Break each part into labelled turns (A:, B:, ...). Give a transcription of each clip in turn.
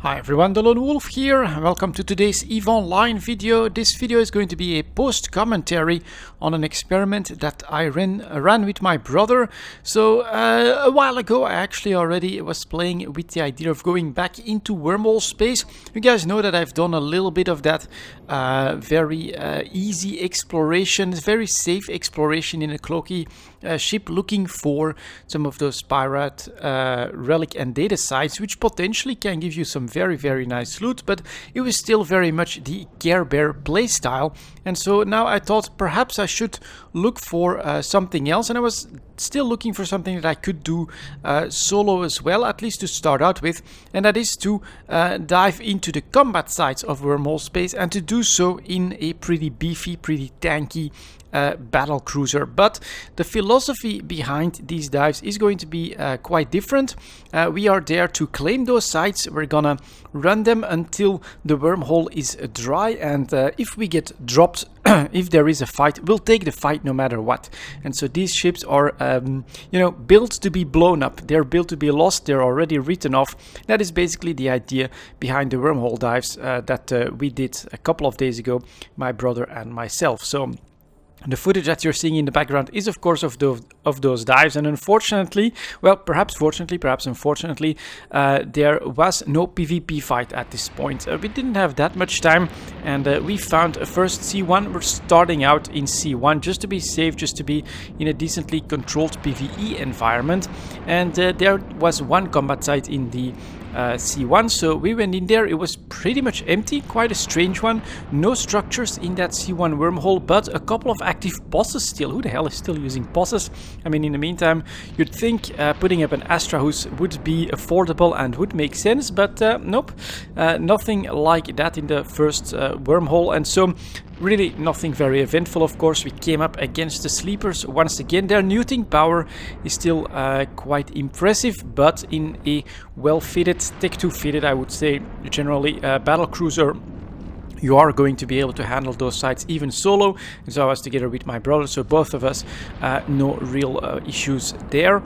A: Hi everyone, delonewolf here. Welcome to today's EVE Online video. This video is going to be a post-commentary on an experiment that I ran with my brother. So a while ago I actually already was playing with the idea of going back into wormhole space. You guys know that I've done a little bit of that very easy exploration, very safe exploration in a cloaky ship, looking for some of those pirate relic and data sites, which potentially can give you some very nice loot, but it was still very much the Care Bear playstyle. And so now I thought perhaps I should look for something else, and I was still looking for something that I could do solo as well, at least to start out with, and that is to dive into the combat sites of wormhole space, and to do so in a pretty beefy, pretty tanky battle cruiser. But the philosophy behind these dives is going to be quite different. We are there to claim those sites. We're gonna run them until the wormhole is dry, and if we get dropped, if there is a fight, we'll take the fight no matter what. And so these ships are built to be blown up. They're built to be lost. They're already written off. That is basically the idea behind the wormhole dives that we did a couple of days ago, my brother and myself. So the footage that you're seeing in the background is of course of those dives, and unfortunately, well, perhaps fortunately, perhaps unfortunately, there was no PvP fight at this point. We didn't have that much time, and we found a first C1. We're starting out in C1 just to be safe, just to be in a decently controlled PvE environment, and there was one combat site in the C1, so we went in there. It was pretty much empty, quite a strange one. No structures in that C1 wormhole, but a couple of active bosses still. Who the hell is still using bosses? I mean, in the meantime, you'd think putting up an Astrahus would be affordable and would make sense, but nope, nothing like that in the first wormhole, and so really nothing very eventful. Of course, we came up against the sleepers once again. Their neuting power is still quite impressive, but in a well-fitted, Tech 2 fitted, I would say, generally battle cruiser, you are going to be able to handle those sites even solo. And so I was together with my brother, so both of us, no real issues there.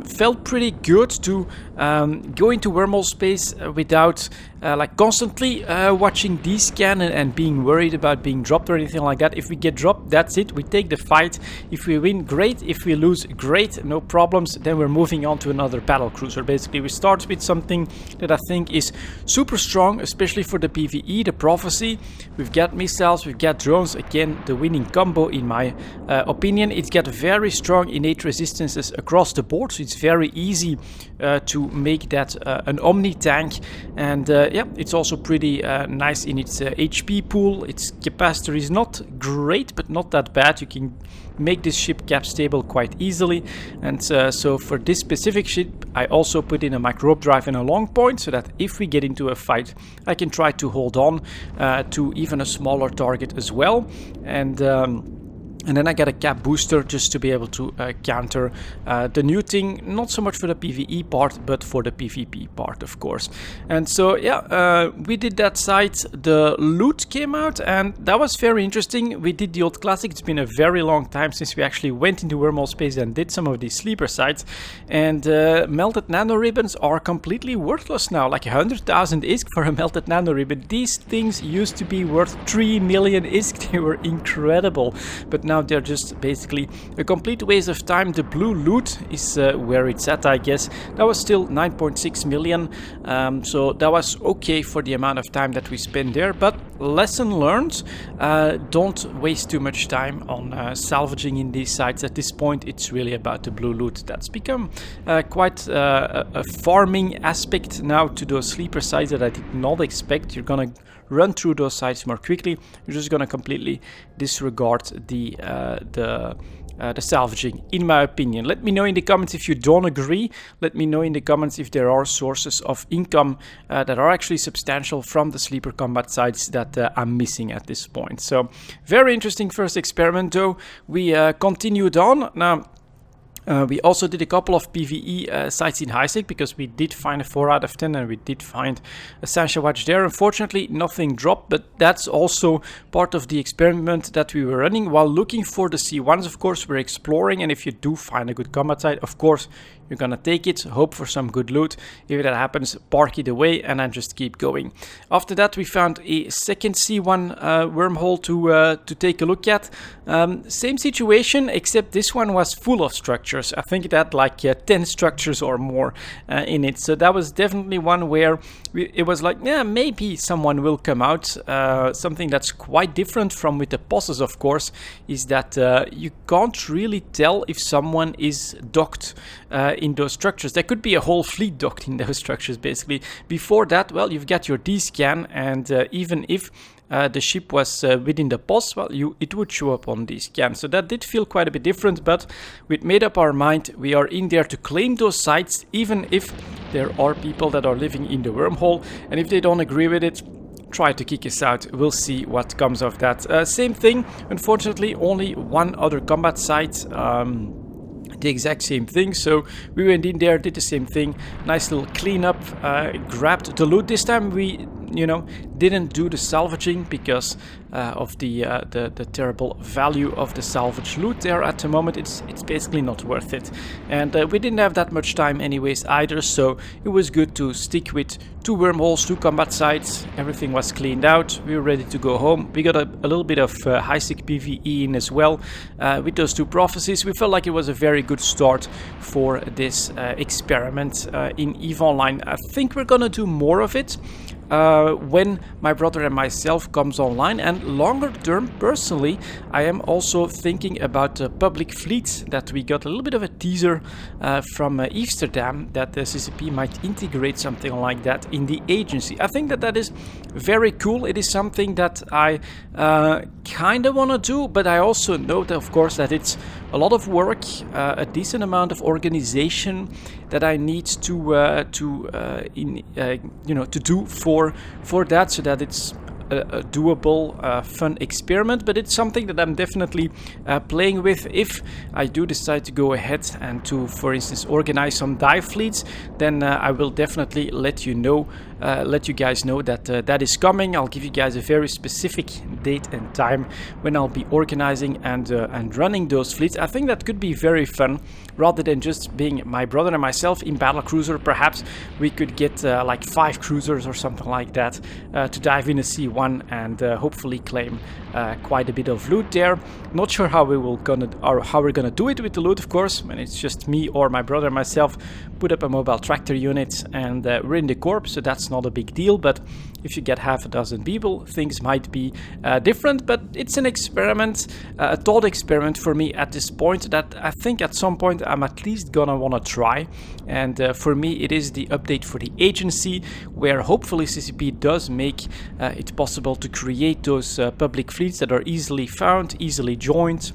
A: Felt pretty good to go into wormhole space without like constantly watching D-scan and being worried about being dropped or anything like that. If we get dropped, that's it. We take the fight. If we win, great. If we lose, great. No problems. Then we're moving on to another battle cruiser. Basically, we start with something that I think is super strong, especially for the PvE, the Prophecy. We've got missiles, we've got drones. Again, the winning combo in my opinion. It's got very strong innate resistances across the board, so it's very easy to make that an Omni tank, and yeah, it's also pretty nice in its HP pool. Its capacitor is not great, but not that bad. You can make this ship cap stable quite easily, and so for this specific ship I also put in a Microwarpdrive and a long point, so that if we get into a fight I can try to hold on to even a smaller target as well, and then I got a cap booster just to be able to counter the neuting, not so much for the PvE part, but for the PvP part, of course. And so, yeah, we did that site. The loot came out, and that was very interesting. We did the old classic. It's been a very long time since we actually went into wormhole space and did some of these sleeper sites. And melted nano ribbons are completely worthless now. Like 100,000 ISK for a melted nano ribbon. These things used to be worth 3 million ISK. They were incredible. But now they're just basically a complete waste of time. The blue loot is where it's at, I guess. That was still 9.6 million, so that was okay for the amount of time that we spent there, but lesson learned, don't waste too much time on salvaging in these sites. At this point it's really about the blue loot. That's become quite a farming aspect now to those sleeper sites that I did not expect. You're gonna run through those sites more quickly. You're just gonna completely disregard the salvaging, in my opinion. Let me know in the comments if you don't agree. Let me know in the comments if there are sources of income that are actually substantial from the sleeper combat sites that I'm missing at this point. So very interesting first experiment though. We continued on. Now we also did a couple of PvE sites in HiSec, because we did find a 4 out of 10 and we did find a Sancha Watch there. Unfortunately, nothing dropped, but that's also part of the experiment that we were running. While looking for the C1s, of course, we're exploring, and if you do find a good combat site, of course, You're gonna take it, hope for some good loot. If that happens, park it away and then just keep going. After that, we found a second C1 wormhole to take a look at. Same situation, except this one was full of structures. I think it had like 10 structures or more in it. So that was definitely one where it was like, yeah, maybe someone will come out. Something that's quite different from with the bosses, of course, is that you can't really tell if someone is docked in those structures. There could be a whole fleet docked in those structures, basically. Before that, well, you've got your D-scan, and even if the ship was within the boss, well, it would show up on the scan. So that did feel quite a bit different, but we'd made up our mind. We are in there to claim those sites, even if there are people that are living in the wormhole, and if they don't agree with it, try to kick us out. We'll see what comes of that. Same thing, unfortunately, only one other combat site. The exact same thing, so we went in there, did the same thing, nice little cleanup, grabbed the loot. This time we, didn't do the salvaging because of the terrible value of the salvage loot there at the moment. It's basically not worth it, and we didn't have that much time anyways either, so it was good to stick with 2 wormholes, 2 combat sites. Everything was cleaned out, we were ready to go home. We got a little bit of high-sec PvE in as well with those 2 prophecies. We felt like it was a very good start for this experiment in EVE Online. I think we're gonna do more of it when my brother and myself comes online, and longer term, personally, I am also thinking about public fleets that we got a little bit of a teaser from Amsterdam that the CCP might integrate something like that in the agency. I think that is very cool. It is something that I kind of want to do, but I also know that, of course, that it's a lot of work, a decent amount of organization that I need to do for that, so that it's a doable, fun experiment. But it's something that I'm definitely playing with. If I do decide to go ahead and to, for instance, organize some dive fleets, then I will definitely let you guys know that that is coming. I'll give you guys a very specific date and time when I'll be organizing and running those fleets. I think that could be very fun, rather than just being my brother and myself in battlecruiser. Perhaps we could get like 5 cruisers or something like that to dive in a C1 and hopefully claim quite a bit of loot there. Not sure how we're gonna do it with the loot, of course, when it's just me or my brother and myself. Put up a mobile tractor unit and we're in the corp, so that's not a big deal. But if you get half a dozen people, things might be different. But it's an experiment, a thought experiment for me at this point, that I think at some point I'm at least gonna want to try. And for me, it is the update for the agency, where hopefully CCP does make it possible to create those public fleets that are easily found, easily joined,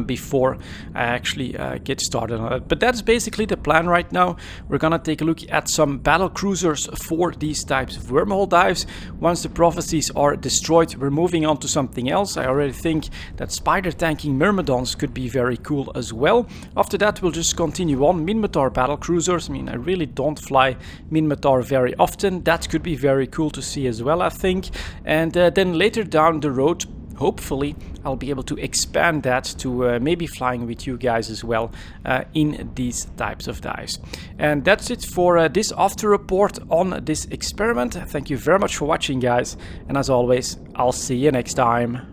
A: before I actually get started on it. But that's basically the plan right now. We're gonna take a look at some battle cruisers for these types of wormhole dives. Once the prophecies are destroyed, we're moving on to something else. I already think that spider tanking myrmidons could be very cool as well. After that, we'll just continue on Minmatar battle cruisers. I mean, I really don't fly Minmatar very often. That could be very cool to see as well, I think. And then later down the road, hopefully I'll be able to expand that to maybe flying with you guys as well in these types of dives. And that's it for this after report on this experiment. Thank you very much for watching, guys, and as always, I'll see you next time.